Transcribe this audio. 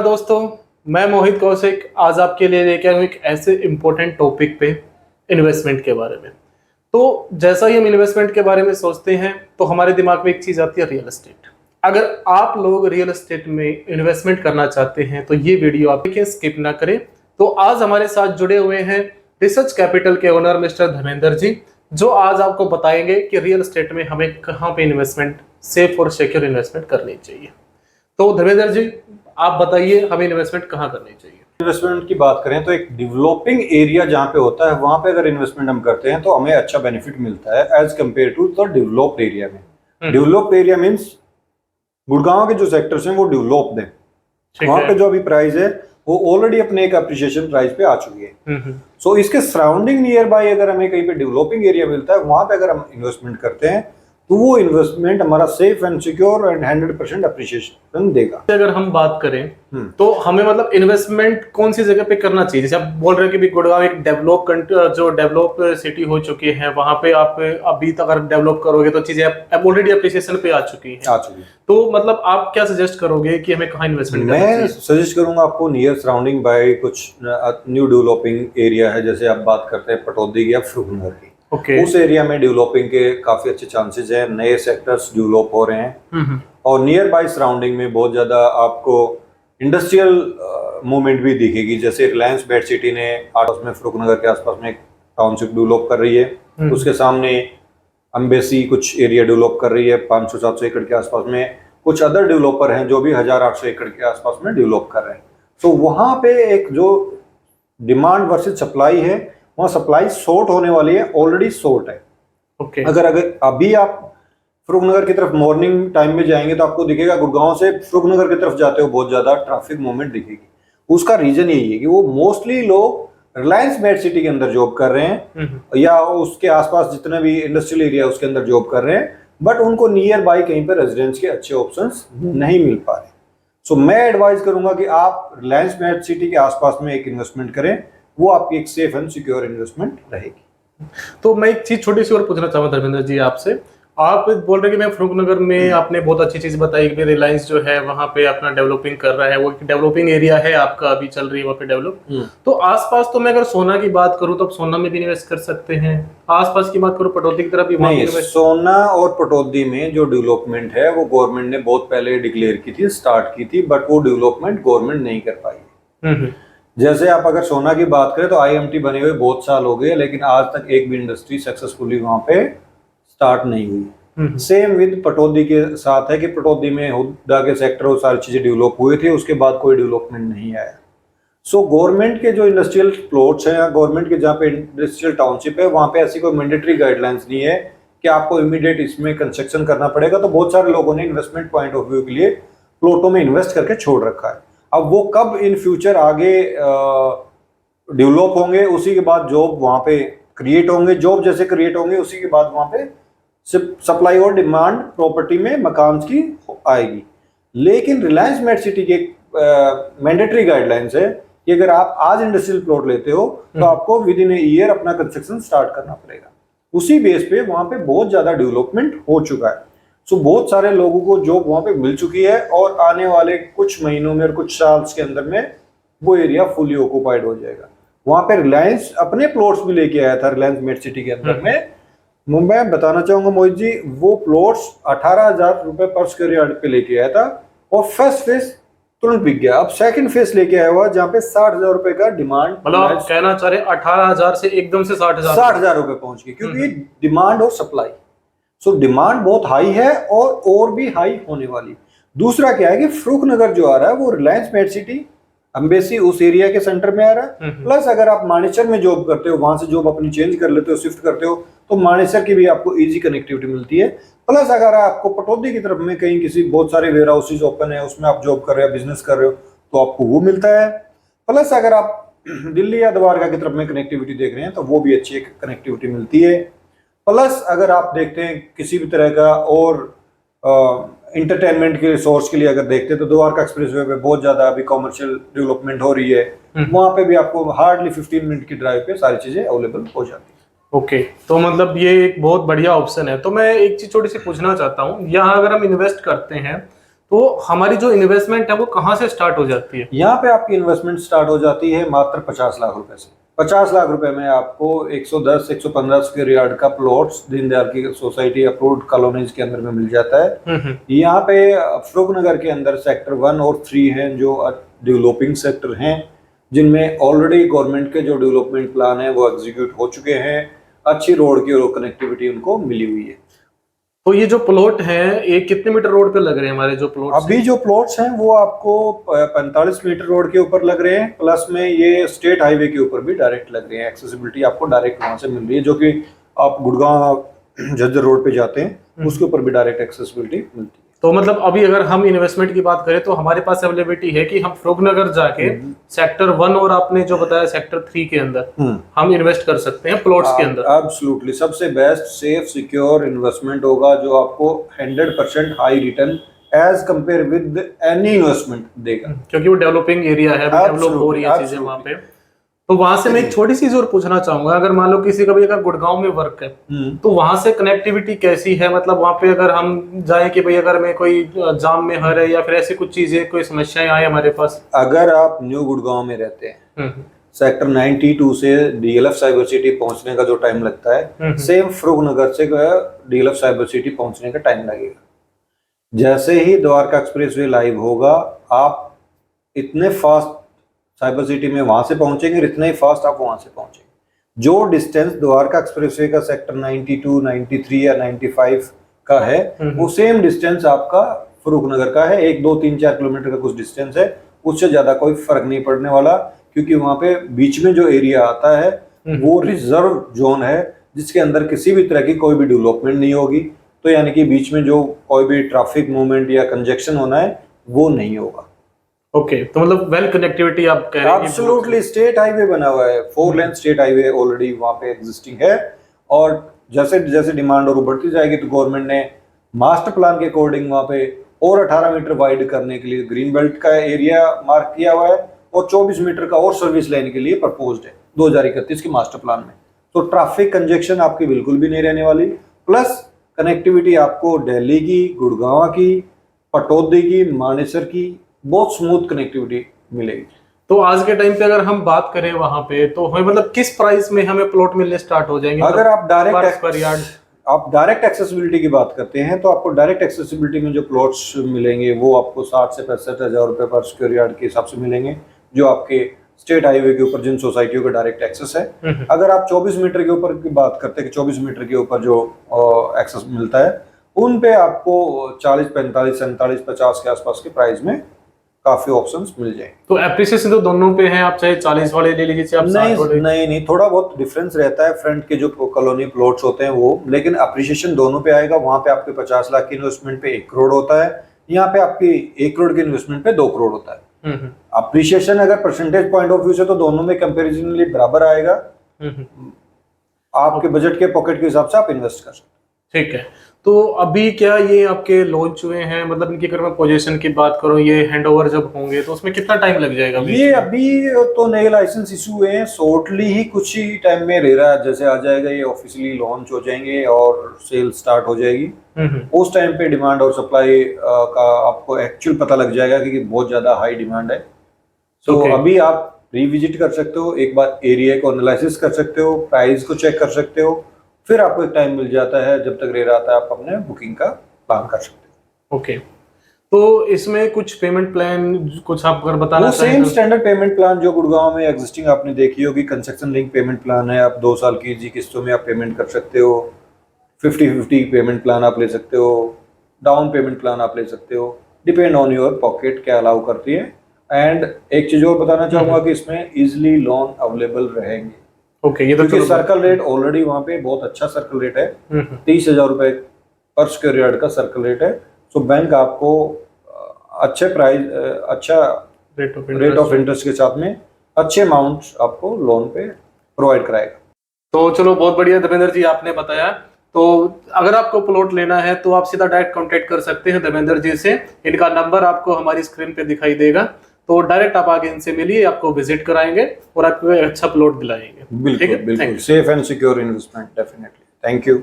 दोस्तों, मैं मोहित कौशिक आज आपके लिए लेके आया हूँ एक ऐसे इम्पोर्टेंट टॉपिक पे इन्वेस्टमेंट के बारे में। तो जैसा ही हम इन्वेस्टमेंट के बारे में सोचते हैं तो हमारे दिमाग में एक चीज़ आती है रियल एस्टेट। अगर आप लोग रियल एस्टेट में इन्वेस्टमेंट करना चाहते हैं तो ये वीडियो आप देखें, स्किप ना करें। तो आज हमारे साथ जुड़े हुए हैं रिसर्च कैपिटल के ओनर मिस्टर धर्मेंद्र जी, जो आज आपको बताएंगे कि रियल एस्टेट में हमें कहाँ पे इन्वेस्टमेंट, सेफ और सिक्योर इन्वेस्टमेंट करनी चाहिए। तो धर्मेंद्र जी, आप बताइए हमें इन्वेस्टमेंट कहाँ करनी चाहिए। इन्वेस्टमेंट की बात करें तो एक डेवलपिंग एरिया जहाँ पे होता है वहां पे अगर इन्वेस्टमेंट हम करते हैं तो हमें अच्छा बेनिफिट मिलता है as compare to the developed area में। डेवलप्ड एरिया मीन्स गुड़गांव के जो सेक्टर्स हैं वो डेवलप्ड है, वहां पे जो अभी प्राइस है वो ऑलरेडी अपने एक अप्रिसिएशन प्राइस पे आ चुकी है। सो इसके सराउंडिंग नियर बाय अगर हमें कहीं पे डेवलपिंग एरिया मिलता है वहां पे अगर हम इन्वेस्टमेंट करते हैं तो वो इन्वेस्टमेंट हमारा safe and secure and 100% appreciation देगा। अगर हम बात करें तो हमें मतलब इन्वेस्टमेंट कौन सी जगह पे करना चाहिए? जैसे आप बोल रहे हैं कि गुड़गांव एक डेवलप सिटी हो चुकी है, वहां पे आप अभी तक अगर डेवलप करोगे तो चीजें ऑलरेडी अप्रिसिएशन पे आ चुकी है। तो मतलब आप क्या सजेस्ट करोगे कि हमें कहाँ इन्वेस्टमेंट करना चाहिए? मैं सजेस्ट करूंगा आपको नियर सराउंडिंग बाय कुछ न्यू डेवलपिंग एरिया है, जैसे आप बात करते हैं पटौदी या फ्रुगनगर की। उस एरिया में डेवलपिंग के काफी अच्छे चांसेस हैं, नए सेक्टर्स डेवलप हो रहे हैं और नियर बाय सराउंडिंग में बहुत ज्यादा आपको इंडस्ट्रियल मूवमेंट भी दिखेगी। जैसे रिलायंस बेड सिटी ने आसपास में फ्रुगनगर के आसपास में एक टाउनशिप डेवलप कर रही है, उसके सामने एम्बेसी कुछ एरिया डेवलप कर रही है 500-700 एकड़ के आसपास में। कुछ अदर डेवलपर हैं जो भी 1800 एकड़ के आसपास में डेवलप कर रहे हैं। सो वहां पे एक जो डिमांड वर्सेस सप्लाई है, वहाँ सप्लाई शॉर्ट होने वाली है, ऑलरेडी शॉर्ट है। अगर अभी आप फ्रुगनगर की तरफ मॉर्निंग टाइम में जाएंगे तो आपको दिखेगा गुड़गांव से फ्रुगनगर की तरफ जाते हो बहुत ज्यादा ट्रैफिक मूवमेंट दिखेगी। उसका रीजन यही है कि वो मोस्टली लोग रिलायंस मेड सिटी के अंदर जॉब कर रहे हैं या उसके आसपास जितना भी इंडस्ट्रियल एरिया उसके अंदर जॉब कर रहे हैं, बट उनको नियर बाय कहीं पर रेजिडेंस के अच्छे ऑप्शंस नहीं मिल पा रहे। सो मैं एडवाइज करूंगा कि आप रिलायंस मेड सिटी के आसपास में एक इन्वेस्टमेंट करें, वो आपकी एक सेफ एंड सिक्योर इन्वेस्टमेंट रहेगी। तो मैं एक चीज छोटी सी और पूछना चाहूंगा धर्मेंद्र जी आपसे। आप बोल रहे कि मैं फ्रुगनगर में, आपने बहुत अच्छी चीज बताई कि रिलायंस जो है वहां पे अपना डेवलपिंग कर रहा है, वो डेवलपिंग एरिया है आपका, अभी चल रही है वहाँ पे डेवलप। तो आसपास तो मैं अगर सोना की बात करूँ तो आप सोना में भी इन्वेस्ट कर सकते हैं। आसपास की बात करूँ पटौदी की तरफ भी नहीं, सोना और पटौदी में जो डेवलपमेंट है वो गवर्नमेंट ने बहुत पहले डिक्लेयर की थी, स्टार्ट की थी, बट वो डेवलपमेंट गवर्नमेंट नहीं कर पाई। जैसे आप अगर सोना की बात करें तो आईएमटी बने हुए बहुत साल हो गए, लेकिन आज तक एक भी इंडस्ट्री सक्सेसफुली वहां पे स्टार्ट नहीं हुई। सेम विद पटौदी के साथ है कि पटौदी में हुड्डा के सेक्टर और सारी चीजें डेवलप हुए थे, उसके बाद कोई डेवलपमेंट नहीं आया। सो गवर्नमेंट के जो इंडस्ट्रियल प्लॉट्स हैं या गवर्नमेंट के जहाँ पे इंडस्ट्रियल टाउनशिप है वहां पे ऐसी कोई मैंडेटरी गाइडलाइंस नहीं है कि आपको इमीडिएट इसमें कंस्ट्रक्शन करना पड़ेगा। तो बहुत सारे लोगों ने इन्वेस्टमेंट पॉइंट ऑफ व्यू के लिए प्लॉटों में इन्वेस्ट करके छोड़ रखा है। अब वो कब इन फ्यूचर आगे डेवलप होंगे, उसी के बाद जॉब वहां पे क्रिएट होंगे, जॉब जैसे क्रिएट होंगे उसी के बाद वहां पे सप्लाई और डिमांड प्रॉपर्टी में मकान की आएगी। लेकिन रिलायंस मेड सिटी के मैंडेटरी गाइडलाइंस है कि अगर आप आज इंडस्ट्रियल प्लॉट लेते हो तो आपको विद इन ए ईयर अपना कंस्ट्रक्शन स्टार्ट करना पड़ेगा। उसी बेस पे वहां पे बहुत ज्यादा डेवलपमेंट हो चुका है। सो बहुत सारे लोगों को जॉब वहां पे मिल चुकी है और आने वाले कुछ महीनों में और कुछ साल के अंदर में वो एरिया फुली ऑक्युपाइड हो जाएगा। वहां पे रिलायंस अपने प्लॉट्स भी लेके आया था रिलायंस मेड सिटी के अंदर में। मुंबई बताना चाहूंगा मोहित जी, वो प्लॉट्स 18,000 रुपए पर स्क्वायर यार्ड पे लेके आया था और फर्स्ट फेज तुरंत बिक गया। अब सेकंड फेज लेके आया हुआ जहाँ पे 60,000 रुपए का डिमांड, मतलब आप कहना चाह रहे 18,000 से एकदम से 60,000 रुपए पहुंच गई, क्योंकि डिमांड और सप्लाई। सो डिमांड बहुत हाई है और भी हाई होने वाली। दूसरा क्या है कि फ्रुगनगर जो आ रहा है वो रिलायंस मेड सिटी एम्बेसी उस एरिया के सेंटर में आ रहा है। प्लस अगर आप मानेसर में जॉब करते हो, वहां से जॉब अपनी चेंज कर लेते हो, शिफ्ट करते हो, तो मानेसर की भी आपको इजी कनेक्टिविटी मिलती है। प्लस अगर आपको पटौदी की तरफ में कहीं किसी बहुत सारे वेयर हाउसेज ओपन है, उसमें आप जॉब कर रहे हो, बिजनेस कर रहे हो, तो आपको वो मिलता है। प्लस अगर आप दिल्ली या द्वारका की तरफ में कनेक्टिविटी देख रहे हैं तो वो भी अच्छी एक कनेक्टिविटी मिलती है। प्लस अगर आप देखते हैं किसी भी तरह का और इंटरटेनमेंट के सोर्स के लिए अगर देखते हैं तो द्वारका एक्सप्रेसवे पे बहुत ज्यादा अभी कॉमर्शियल डेवलपमेंट हो रही है, वहां पे भी आपको हार्डली 15 मिनट की ड्राइव पे सारी चीजें अवेलेबल हो जाती है। ओके, तो मतलब ये एक बहुत बढ़िया ऑप्शन है। तो मैं एक चीज छोटी सी पूछना चाहता हूँ, यहाँ अगर हम इन्वेस्ट करते हैं तो हमारी जो इन्वेस्टमेंट है वो कहाँ से स्टार्ट हो जाती है? यहाँ पे आपकी इन्वेस्टमेंट स्टार्ट हो जाती है मात्र 50 लाख रुपए से। 50 लाख रुपए में आपको 110-115 स्क्वायर यार्ड का प्लॉट्स दीनदयाल की सोसाइटी अप्रूव्ड कॉलोनीज के अंदर में मिल जाता है। यहाँ पे फरूखनगर के अंदर सेक्टर 1 और 3 हैं जो डेवलपिंग सेक्टर हैं, जिनमें ऑलरेडी गवर्नमेंट के जो डेवलपमेंट प्लान है वो एग्जीक्यूट हो चुके हैं। अच्छी रोड की और कनेक्टिविटी उनको मिली हुई है। तो ये जो प्लॉट है ये कितने मीटर रोड पे लग रहे हैं हमारे जो प्लॉट? अभी जो प्लॉट्स हैं वो आपको 45 मीटर रोड के ऊपर लग रहे हैं, प्लस में ये स्टेट हाईवे के ऊपर भी डायरेक्ट लग रहे हैं। एक्सेसिबिलिटी आपको डायरेक्ट वहां से मिल रही है, जो कि आप गुड़गांव झज्जर रोड पे जाते हैं उसके ऊपर भी डायरेक्ट एक्सेसिबिलिटी मिलती है। तो मतलब अभी अगर हम इन्वेस्टमेंट की बात करें तो हमारे पास अवेलेबिलिटी है कि हम फरूखनगर जाके सेक्टर 1 और आपने जो बताया सेक्टर 3 के अंदर हम इन्वेस्ट कर सकते हैं प्लॉट्स के अंदर। एब्सोल्युटली सबसे बेस्ट सेफ सिक्योर इन्वेस्टमेंट होगा जो आपको 100% high return as compare with any investment देगा, क्योंकि वो डेवलपिंग एरिया है, डेवलप हो रही है चीजें वहाँ पे। तो वहां से मैं एक छोटी सी और पूछना चाहूंगा, अगर मान लो किसी का भी अगर गुड़गांव में वर्क है तो वहां से कनेक्टिविटी कैसी है? मतलब वहां पे अगर हम जाए कि भाई अगर मैं कोई जाम में हर है या फिर ऐसी कुछ चीजें कोई समस्याएं आए हमारे पास। अगर आप न्यू गुड़गांव में रहते हैं सेक्टर 92 से डीएलएफ साइबर सिटी पहुंचने का जो टाइम लगता है सेम फरूखनगर से डीएलएफ साइबर सिटी पहुंचने का टाइम लगेगा। जैसे ही द्वारका एक्सप्रेसवे लाइव होगा आप इतने फास्ट साइबर सिटी में वहां से पहुंचेंगे, इतना ही फास्ट आप वहां से पहुंचेंगे। जो डिस्टेंस द्वारका एक्सप्रेसवे का सेक्टर 92, 93 या 95 का है वो सेम डिस्टेंस आपका फरूखनगर का है। 1, 2, 3, 4 किलोमीटर का कुछ डिस्टेंस है, उससे ज्यादा कोई फर्क नहीं पड़ने वाला, क्योंकि वहां पे बीच में जो एरिया आता है वो रिजर्व जोन है जिसके अंदर किसी भी तरह की कोई भी डेवलपमेंट नहीं होगी। तो यानी कि बीच में जो कोई भी ट्रैफिक मूवमेंट या कंजेक्शन होना है वो नहीं होगा। ओके, तो मतलब वेल कनेक्टिविटी आप कह रहे हैं? एब्सोल्युटली स्टेट हाईवे बना हुआ है, 4 लेन स्टेट हाईवे ऑलरेडी वहां पे एग्जिस्टिंग है। और जैसे जैसे डिमांड और बढ़ती जाएगी तो गवर्नमेंट ने मास्टर प्लान के अकॉर्डिंग वहां पे और 18 मीटर वाइड करने के लिए ग्रीन बेल्ट का एरिया मार्क किया हुआ है और 24 मीटर का और सर्विस लेने के लिए प्रपोज्ड है 2031 के मास्टर प्लान में। तो ट्रैफिक कंजेक्शन आपकी बिल्कुल भी नहीं रहने वाली, प्लस कनेक्टिविटी आपको दिल्ली की, गुड़गांव की, पटौदी की, मानेसर की बहुत स्मूथ कनेक्टिविटी मिलेगी। तो आज के टाइम पे अगर हम बात करें वहां पे तो हमें मतलब किस प्राइस में हमें प्लॉट मिलने स्टार्ट हो जाएंगे? अगर आप डायरेक्ट डायरेक्ट एक्सेसिबिलिटी की बात करते हैं तो आपको डायरेक्ट एक्सेसिबिलिटी में जो प्लॉट्स मिलेंगे वो आपको 60 से 65 हजार रुपए पर स्क्वायर यार्ड के हिसाब से मिलेंगे, जो आपके स्टेट हाईवे के ऊपर जिन सोसाइटियों का डायरेक्ट एक्सेस है। अगर आप 24 मीटर के ऊपर की बात करते हैं कि 24 मीटर के ऊपर जो एक्सेस मिलता है उन पे आपको 40, 45, 47, 50 के आसपास के प्राइस में काफी ऑप्शंस मिल जाएंगे। तो एप्रिसिएशन तो दोनों पे है, आप चाहे 40 वाले ले लीजिए चाहे आप 60 वाले। नहीं, थोड़ा बहुत डिफरेंस रहता है फ्रंट के जो कॉलोनी प्लॉट्स होते हैं वो, लेकिन अप्रिसिएशन दोनों पे आएगा। वहां पे आपके 50 लाख की इन्वेस्टमेंट पे 1 करोड़ होता है, यहाँ पे आपकी 1 करोड़ की इन्वेस्टमेंट पे 2 करोड़ होता है। अप्रिसिएशन अगर परसेंटेज पॉइंट ऑफ व्यू से तो दोनों में कंपेरिजनली बराबर आएगा। आपके बजट के पॉकेट के हिसाब से आप इन्वेस्ट कर सकते हैं। ठीक है, तो अभी क्या ये आपके लॉन्च हुए हैं? मतलब इनकी अगर मैं पोजीशन की बात करूं, ये हैंडओवर जब होंगे तो उसमें कितना टाइम लग जाएगा? ये अभी तो नए लाइसेंस इशू हुए हैं, शॉर्टली ही कुछ ही टाइम में रेरा जैसे आ जाएगा ये ऑफिशियली लॉन्च हो जाएंगे और सेल स्टार्ट हो जाएगी। उस टाइम पे डिमांड और सप्लाई का आपको एक्चुअल पता लग जाएगा कि बहुत ज्यादा हाई डिमांड है। तो अभी आप रिविजिट कर सकते हो, एक बार एरिया को एनालिसिस कर सकते हो, प्राइस को चेक कर सकते हो, फिर आपको एक टाइम मिल जाता है जब तक रेरा आता है आप अपने बुकिंग का प्लान कर सकते हो। ओके, तो इसमें कुछ पेमेंट प्लान कुछ आप अगर बताना चाहें? सेम स्टैंडर्ड पेमेंट प्लान जो गुड़गांव में एग्जिस्टिंग आपने देखी होगी, कंस्ट्रक्शन लिंक पेमेंट प्लान है। आप 2 साल की इजी किस्तों में आप पेमेंट कर सकते हो, 50-50 पेमेंट प्लान आप ले सकते हो, डाउन पेमेंट प्लान आप ले सकते हो, डिपेंड ऑन योर पॉकेट क्या अलाउ करती है। एंड एक चीज और बताना चाहूंगा कि इसमें इजिली लोन अवेलेबल रहेंगे। ओके, ये तो क्योंकि सर्कल रेट ऑलरेडी वहां पे बहुत अच्छा सर्कल रेट है, 30,000 रुपए पर स्क्वायर यार्ड का सर्कल रेट है। सो बैंक आपको अच्छे प्राइस, अच्छा रेट ऑफ इंटरेस्ट के साथ में अच्छे अमाउंट आपको लोन पे प्रोवाइड कराएगा। तो चलो, बहुत बढ़िया धर्मेंद्र जी आपने बताया। तो अगर आपको प्लॉट लेना है तो आप सीधा डायरेक्ट कांटेक्ट कर सकते हैं धर्मेंद्र जी से। इनका नंबर आपको हमारी स्क्रीन पे दिखाई देगा, तो डायरेक्ट आप आगे इनसे मिलिए, आपको विजिट कराएंगे और आपको एक अच्छा प्लॉट दिलाएंगे। बिल्कुल, safe and secure investment definitely. Thank you.